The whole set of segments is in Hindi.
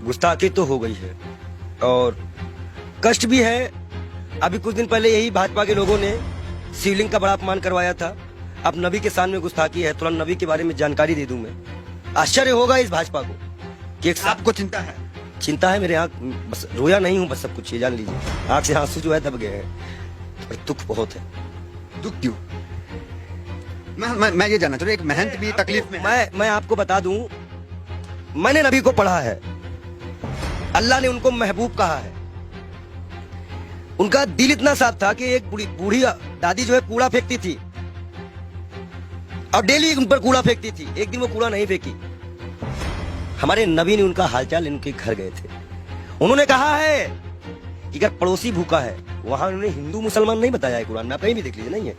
गुस्ताखी तो हो गई है और कष्ट भी है। अभी कुछ दिन पहले यही भाजपा के लोगों ने शिवलिंग का बड़ा अपमान करवाया था। अब नबी के सामने गुस्ताखी है, तुरंत नबी के बारे में जानकारी दे दूं मैं। आश्चर्य होगा इस भाजपा को कि आपको चिंता है? चिंता है, मेरे आंख बस रोया नहीं हूँ, बस सब कुछ ये जान लीजिए। आंख से आंसू जो है दब गए हैं और दुख बहुत है। दुख क्यों? मैं ये जानना चाहूँ, एक महंत भी तकलीफ में है। मैं आपको बता दूं, मैंने नबी को पढ़ा है, अल्लाह ने उनको महबूब कहा है। उनका दिल इतना साफ था कि एक बूढ़ी दादी जो है कूड़ा फेंकती थी और डेली उन पर कूड़ा फेंकती थी। एक दिन वो कूड़ा नहीं फेंकी। हमारे नबी ने उनका हालचाल इनके घर गए थे। उन्होंने कहा है कि अगर पड़ोसी भूखा है, वहां उन्होंने हिंदू मुसलमान नहीं बताया है कुरान में, आप कहीं भी देख लीजिए, नहीं है।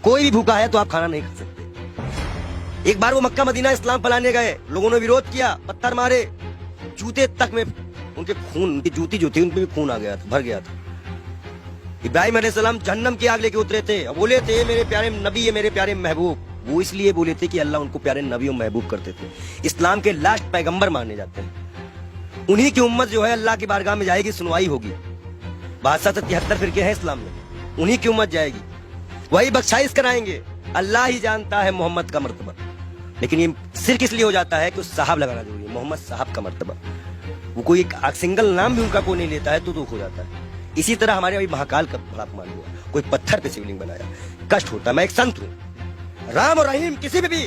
कोई भी भूखा है तो आप खाना नहीं खा सकते। एक बार वो मक्का मदीना इस्लाम फैलाने गए, लोगों ने विरोध किया, पत्थर मारे, जूते तक में उनके खून, उनकी जूती जो थी उनपे भी खून आ गया था, भर गया था। इब्राहिम अलैहिस्सलाम जहन्नम की आग लेके उतरे थे, बोले थे मेरे प्यारे नबी है, मेरे प्यारे महबूब। वो इसलिए बोले थे कि अल्लाह उनको प्यारे नबी और महबूब करते थे। इस्लाम के लास्ट पैगंबर माने जाते हैं। उन्हीं की उम्मत जो है अल्लाह की बारगाह में जाएगी, सुनवाई होगी। 72 फिरके हैं इस्लाम में, उन्हीं की उम्मत जाएगी, वही बख्शाइश कराएंगे। अल्लाह ही जानता है मोहम्मद का मर्तबा। लेकिन ये सिर्फ इसलिए हो जाता है कि उस साहब लगाना जरूरी है, मोहम्मद साहब का मर्तबा। वो कोई एक सिंगल नाम भी उनका कोई नहीं लेता है तो दुख हो जाता है। इसी तरह हमारे अभी महाकाल का बड़ा अपमान हुआ, कोई पत्थर पे शिवलिंग बनाया, कष्ट होता है। मैं एक संत हूँ, राम और रहीम किसी पे भी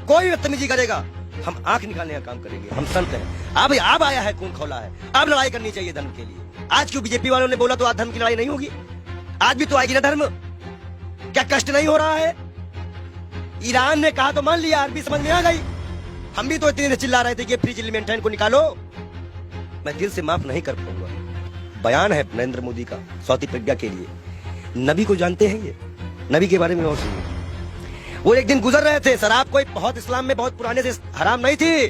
कोई बदतमीजी करेगा, हम आंख निकालने का काम करेंगे। हम संत हैं। अब आया है, खून खौला है, अब लड़ाई करनी चाहिए धर्म के लिए। आज क्यों बीजेपी वालों ने बोला तो आज धर्म की लड़ाई नहीं होगी? आज भी तो आएगी ना धर्म। क्या कष्ट नहीं हो रहा है? ईरान ने कहा तो मान लिया, अरबी समझ में आ गई। हम भी तो इतने चिल्ला रहे थे कि फ्रीज एलिमेंट को निकालो। मैं दिल से माफ नहीं कर पाऊंगा। बयान है नरेंद्र मोदी का चौथी प्रज्ञा के लिए। नबी को जानते हैं ये, नबी के बारे में और सुनिए। वो एक दिन गुजर रहे थे, शराब कोई बहुत इस्लाम में बहुत पुराने से हराम नहीं थी।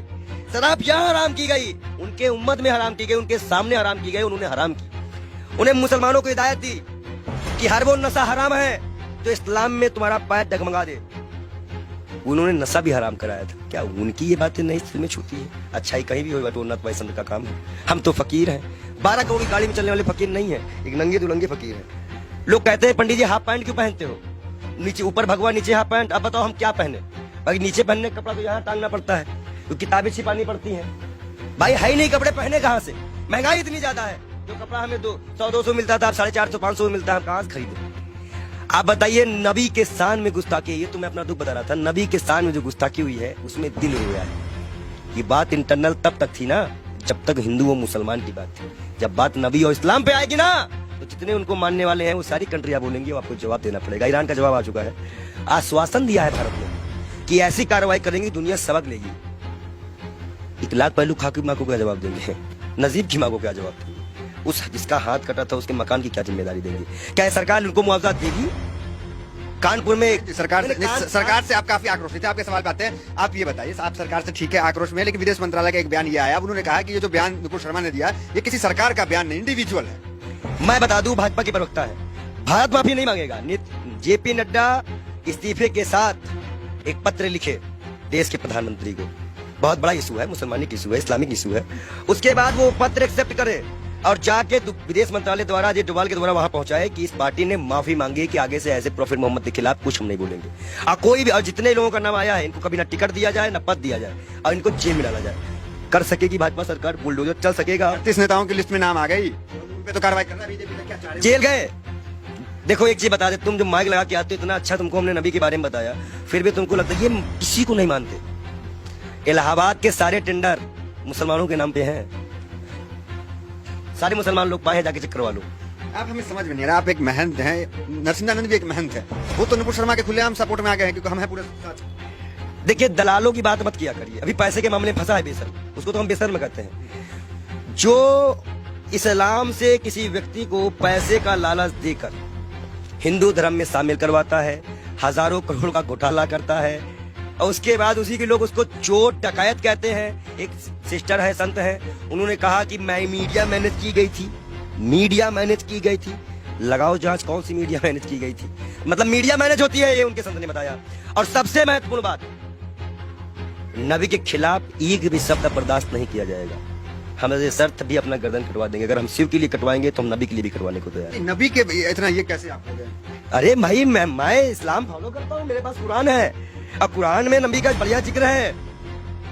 शराब यहाँ हराम की गई, उनके उम्मत में हराम की गई, उनके सामने हराम की गई, उन्होंने हराम की। उन्हें मुसलमानों को हिदायत दी कि हर वो नशा हराम है तो इस्लाम में तुम्हारा पैर डगमगा दे। उन्होंने नशा भी हराम कराया था। क्या उनकी ये बातें नहीं दिल में छूती है? अच्छाई कहीं भी हो, उन्नत वैसन का काम है। हम तो फकीर हैं, 12 करोड़ की गाड़ी में चलने वाले फकीर नहीं है, एक नंगे दुलंगे फकीर हैं। लोग कहते हैं पंडित जी हाफ पैंट क्यों पहनते हो? नीचे ऊपर भगवा, नीचे हाफ पैंट। अब बताओ हम क्या पहने? भाई नीचे पहनने का कपड़ा तो यहाँ टांगना पड़ता है, तो किताबें छिपानी पड़ती हैं। भाई है ही नहीं कपड़े, पहने कहाँ से? महंगाई इतनी ज्यादा है, जो कपड़ा हमें 100-200 मिलता था, अब 450-500 में मिलता है, हम कहाँ से खरीदे? आप बताइए, नबी के शान में गुस्ताखी, ये तो मैं अपना दुख बता रहा था। नबी के शान में जो गुस्ताखी हुई है उसमें दिल रोया है। ये बात इंटरनल तब तक थी ना जब तक हिंदू और मुसलमान की बात थी। जब बात नबी और इस्लाम पे आएगी ना, तो जितने उनको मानने वाले हैं वो सारी कंट्रियां बोलेंगी, वो आपको जवाब देना पड़ेगा। ईरान का जवाब आ चुका है, आश्वासन दिया है भारत ने कि ऐसी कार्रवाई करेंगी दुनिया सबक लेगी। 1 लाख पहलू खा की माँ को क्या जवाब देंगे? नजीब की माँ को क्या जवाब देंगे? उस जिसका हाथ कटा था उसके मकान की क्या जिम्मेदारी देंगे? क्या सरकार उनको मुआवजा देगी? कानपुर में सरकार से आप काफी आक्रोशित है। आपके सवाल पे आते हैं। आप ये बताइए, आप सरकार से ठीक है आक्रोश में, लेकिन विदेश मंत्रालय का एक बयान ये आया, उन्होंने कहा कि ये जो बयान नुपुर शर्मा ने दिया ये किसी सरकार का बयान नहीं, इंडिविजुअल है। मैं बता दूं, भाजपा की प्रवक्ता है, भारत माफी नहीं मांगेगा। जेपी नड्डा इस्तीफे के साथ एक पत्र लिखे देश के प्रधानमंत्री को। बहुत बड़ा इशू है, मुसलमानिक इशू है, इस्लामिक इशू है। उसके बाद वो पत्र एक्सेप्ट करे और जाके विदेश मंत्रालय द्वारा अजय डोभाल के द्वारा वहां पहुंचाए कि इस पार्टी ने माफी मांगी कि आगे से ऐसे प्रॉफिट मोहम्मद के खिलाफ कुछ हम नहीं बोलेंगे। कोई भी, और जितने लोगों का नाम आया है इनको कभी ना टिकट दिया जाए ना पद दिया जाए और इनको जेल में डाला जाए। कर सकेगी भाजपा सरकार? बुलडोजर चल सकेगा? 38 नेताओं की लिस्ट में नाम आ गई, उन पे तो कार्रवाई करना बीजेपी क्या चाह रही है? जेल गए। देखो एक चीज बता दे, तुम जो माइक लगा के आते हो, इतना अच्छा तुमको हमने नबी के बारे में बताया, फिर भी तुमको लगता है ये किसी को नहीं मानते। इलाहाबाद के सारे टेंडर मुसलमानों के नाम पे हैं, सारे मुसलमान लोग पाए, जाके चेक करवा लो। आप हमें समझ में नहीं आ रहा। आप एक महंत हैं, नरसिंहानंद भी एक महंत है, वो तो नुपुर शर्मा के खुलेआम सपोर्ट में आ गए हैं क्योंकि हम हैं पूरे साथ। देखिए, दलालों की बात मत किया करिए। अभी पैसे के मामले में फंसा है बेसर, उसको तो हम बेसर में कहते हैं। जो इस्लाम से किसी व्यक्ति को पैसे का लालच देकर हिंदू धर्म में शामिल करवाता है, हजारों करोड़ का घोटाला करता है, और उसके बाद उसी के लोग उसको चोर डकैत कहते हैं। एक सिस्टर है, संत है, उन्होंने कहा कि मैं मीडिया मैनेज की गई थी, मीडिया मैनेज की गई थी। लगाओ जांच, कौन सी मीडिया मैनेज की गई थी? मतलब मीडिया मैनेज होती है, ये उनके संत ने बताया। और सबसे महत्वपूर्ण बात, नबी के खिलाफ एक भी शब्द बर्दाश्त नहीं किया जाएगा। हम ये शर्त भी अपना गर्दन कटवा देंगे। अगर हम शिव के लिए कटवाएंगे तो हम नबी के लिए भी कटवाने को तैयार हैं। नबी के इतना ये कैसे आप हो गए? अरे भाई मैं इस्लाम फॉलो करता हूँ, मेरे पास कुरान है और कुरान में नबी का बढ़िया जिक्र है।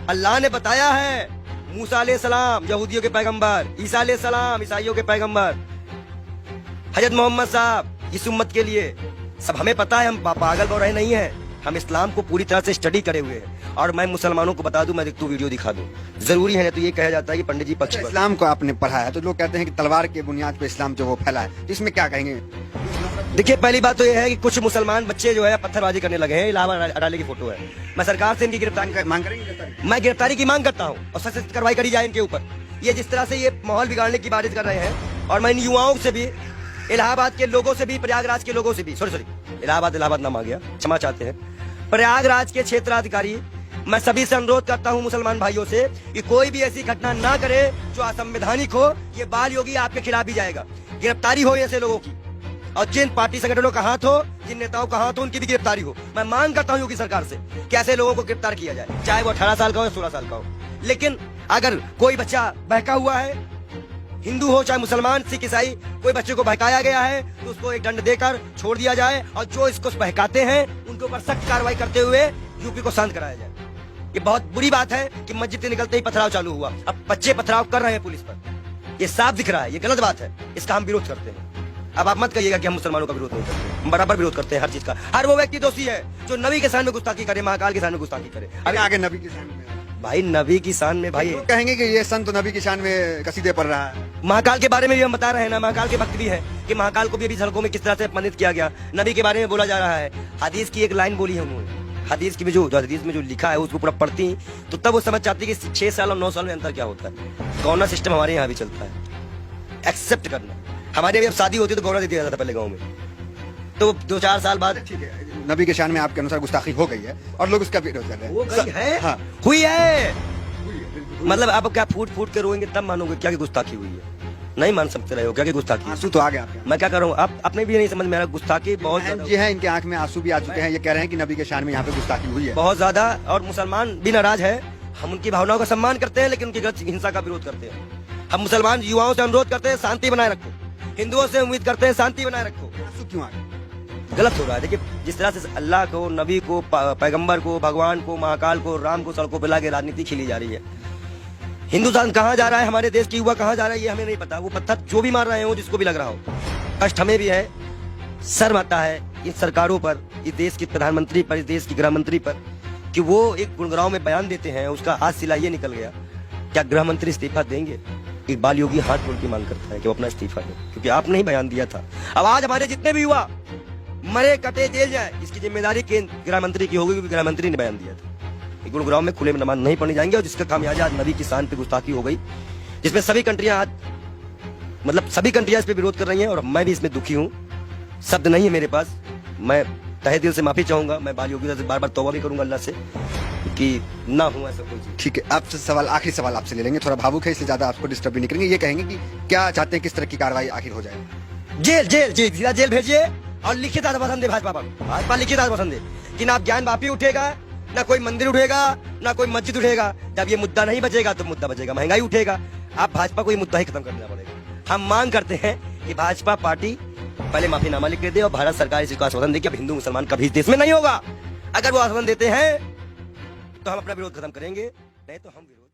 अल्लाह ने बताया है, मूसा अलैहिस्सलाम यहूदियों के पैगंबर, ईसा अलैहिस्सलाम ईसाइयों के पैगंबर, हजरत मोहम्मद साहब इस उम्मत के लिए। सब हमें पता है, हम पागल हो रहे नहीं है, हम इस्लाम को पूरी तरह से स्टडी करे हुए हैं। और मैं मुसलमानों को बता दूं, मैं तू वीडियो दिखा दूं, जरूरी है। तो ये कहा जाता है कि पंडित जी पक्ष पर। इस्लाम को आपने पढ़ा है तो लोग कहते हैं कि तलवार के बुनियाद पे इस्लाम जो वो फैला है, तो इसमें क्या कहेंगे? देखिए, पहली बात तो ये है कि कुछ मुसलमान बच्चे जो है पत्थरबाजी करने लगे हैं। इलाहाबाद अडाले की फोटो है। मैं सरकार से इनकी गिरफ्तारी मांग करेंगे? मैं गिरफ्तारी की मांग करता हूँ और सख्त कार्रवाई करी जाए इनके ऊपर। ये जिस तरह से ये माहौल बिगाड़ने की बारिश कर रहे हैं, और मैं इन युवाओं से भी, इलाहाबाद के लोगों से भी, प्रयागराज के लोगों से भी, सॉरी इलाहाबाद नाम आ गया, क्षमा चाहते हैं, प्रयागराज के क्षेत्राधिकारी, मैं सभी से अनुरोध करता हूं मुसलमान भाइयों से कि कोई भी ऐसी घटना ना करे जो असंवैधानिक हो। ये बाल योगी आपके खिलाफ भी जाएगा। गिरफ्तारी हो ऐसे लोगों की, और जिन पार्टी संगठनों का हाथ हो, जिन नेताओं का हाथ हो, उनकी भी गिरफ्तारी हो। मैं मांग करता हूं योगी सरकार से कि ऐसे लोगों को गिरफ्तार किया जाए, चाहे वो 18 साल का हो या 16 साल का हो। लेकिन अगर कोई बच्चा बहका हुआ है, हिंदू हो चाहे मुसलमान, सिख, ईसाई, कोई बच्चे को बहकाया गया है तो उसको एक दंड देकर छोड़ दिया जाए, और जो इसको बहकाते हैं उनके ऊपर सख्त कार्रवाई करते हुए यूपी को शांत कराया जाए। ये बहुत बुरी बात है कि मस्जिद से निकलते ही पथराव चालू हुआ। अब बच्चे पथराव कर रहे हैं पुलिस पर, ये साफ दिख रहा है, ये गलत बात है, इसका हम विरोध करते हैं। अब आप मत कहिएगा कि हम मुसलमानों का विरोध नहीं करते, हम बराबर विरोध करते हैं हर चीज का। हर वो व्यक्ति दोषी है जो नबी के सामने गुस्ताखी करे, महाकाल के सामने गुस्ताखी करे। अभी आगे नबी की शान में भाई, नबी की शान में भाई लोग कहेंगे कि ये संत नबी की शान में कसीदे पढ़ रहा है। महाकाल के बारे में भी हम बता रहे हैं ना, महाकाल के भक्त भी है कि महाकाल को भी अभी सड़कों में किस तरह से अपमानित किया गया। नबी के बारे में बोला जा रहा है। हदीस की एक लाइन बोली है उन्होंने, हदीस की में जो हदीस में जो लिखा है उसको पूरा पढ़ती तो तब वो समझ चाहती कि 6 साल और 9 साल में अंतर क्या होता है। गौना सिस्टम हमारे यहाँ भी चलता है, एक्सेप्ट करना। हमारे अभी अब शादी होती तो गौना दे दिया जाता था पहले गाँव में, तो 2-4 साल बाद। ठीक है, नबी के शान में आपके अनुसार गुस्ताखी हो गई है और लोग उसका विरोध कर रहे हैं। वो गई है, हाँ। हुई है। मतलब आप क्या फूट फूट के रोएंगे तब मानोगे क्या कि गुस्ताखी हुई है? नहीं मान सकते रहे हो क्या कि गुस्ताखी? आंसू तो आ गया आपके। मैं क्या कर रहा हूँ, आप अपने भी नहीं समझ में आ रहा। गुस्ताखी बहुत ये है, इनके आंख में आंसू भी आ चुके हैं। ये कह रहे हैं कि नबी के शान में यहाँ पे गुस्ताखी हुई है बहुत ज्यादा, और मुसलमान भी नाराज है। हम उनकी भावनाओं का सम्मान करते हैं लेकिन उनकी गलत हिंसा का विरोध करते हैं। हम मुसलमान युवाओं से अनुरोध करते हैं शांति बनाए रखो, हिंदुओं से उम्मीद करते हैं शांति बनाए रखो। आंसू क्यों आ गए? गलत हो रहा है। देखिए, जिस तरह से अल्लाह को, नबी को, पैगंबर को, भगवान को, महाकाल को, राम को सड़कों पर लाके राजनीति खेली जा रही है। हिंदुस्तान कहाँ जा रहा है, हमारे देश की युवा कहाँ जा रहा है, ये हमें नहीं पता। वो पत्थर जो भी मार रहे हो, जिसको भी लग रहा हो, कष्ट हमें भी है, शर्म आता है इन सरकारों पर, इस देश के प्रधानमंत्री पर, इस देश की गृह मंत्री पर, कि वो एक गुड़गांव में बयान देते हैं, उसका आज सिलाइए निकल गया। क्या गृह मंत्री इस्तीफा देंगे? इकबाल योगी हाथ जोड़ के मांग करता है कि वो अपना इस्तीफा दे, क्योंकि आपने ही बयान दिया था। अब आज हमारे जितने भी युवा मरे कटे जेल जाए, इसकी जिम्मेदारी केंद्र गृह मंत्री की होगी, क्योंकि गृह मंत्री ने बयान दिया था। गुरुग्राम में खुले में नमाज नहीं पढ़ने जाएंगे, और जिसका खामियाजा आज नबी की शान पे गुस्ताखी हो गई, जिसमें सभी कंट्रियां आज, मतलब सभी कंट्रियां इस पे विरोध कर रही हैं, और मैं भी इसमें दुखी हूं। शब्द नहीं है मेरे पास। मैं तहे दिल से माफी चाहूंगा। मैं बाल योगी से बार बार तौबा भी करूंगा अल्लाह से कि ना हो ऐसा कोई चीज। ठीक है, आपसे सवाल, आखिरी सवाल आपसे ले लेंगे, थोड़ा भावुक है इसलिए ज्यादा आपको डिस्टर्ब भी नहीं करेंगे। ये कहेंगे कि क्या चाहते हैं, किस तरह की कार्रवाई आखिर हो जाए? जेल जेल जेल सीधा जेल भेजिए, और लिखित आश्वासन दे भाजपा पर। भाजपा लिखित आश्वासन दे कि ना ज्ञान वापी उठेगा, ना कोई मंदिर उठेगा, ना कोई मस्जिद उठेगा। जब ये मुद्दा नहीं बचेगा तो मुद्दा बचेगा महंगाई उठेगा। आप भाजपा को ये मुद्दा ही खत्म करना पड़ेगा। हम मांग करते हैं कि भाजपा पार्टी पहले माफीनामा लिख के दे, और भारत सरकार इसी को आश्वासन दे कि अब हिंदू मुसलमान कभी इस देश में नहीं होगा। अगर वो आश्वासन देते हैं तो हम अपना विरोध खत्म करेंगे, नहीं तो हम विरोध